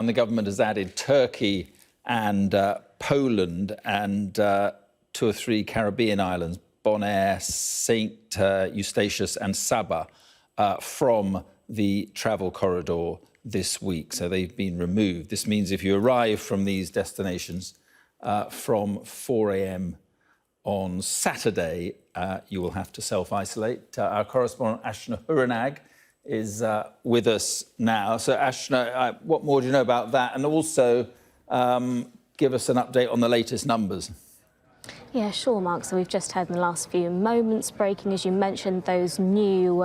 and the government has added Turkey and Poland and 2 or 3 Caribbean islands, Bonaire, Sint Eustatius and Saba, from the travel corridor this week. So they've been removed. This means if you arrive from these destinations from 4 a.m. on Saturday, you will have to self-isolate. Our correspondent, Ashna Huranag, is with us now. So, Ashna, what more do you know about that? And also, give us an update on the latest numbers. Yeah, sure, Mark. So we've just heard in the last few moments, breaking, as you mentioned, those new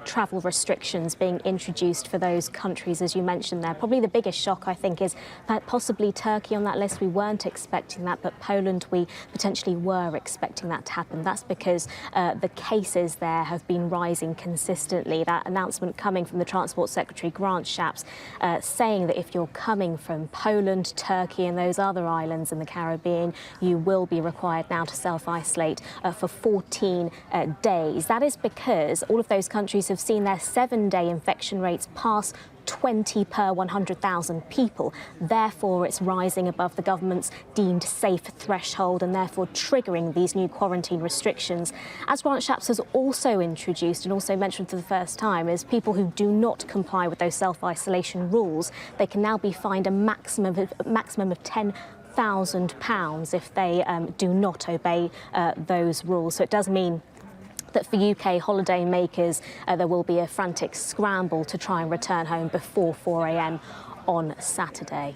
travel restrictions being introduced for those countries, as you mentioned there. Probably the biggest shock, I think, is that possibly Turkey on that list. We weren't expecting that, but Poland, we potentially were expecting that to happen. That's because the cases there have been rising consistently. That announcement coming from the Transport Secretary, Grant Shapps, saying that if you're coming from Poland, Turkey and those other islands in the Caribbean, you will be required now to self-isolate for 14 days. That is because all of those countries have seen their 7-day infection rates pass 20 per 100,000 people. Therefore, it's rising above the government's deemed safe threshold and therefore triggering these new quarantine restrictions. As Grant Shapps has also introduced and also mentioned for the first time, is people who do not comply with those self-isolation rules, they can now be fined a maximum of £10,000 if they do not obey those rules. So it does mean that for UK holiday makers, there will be a frantic scramble to try and return home before 4 a.m. on Saturday.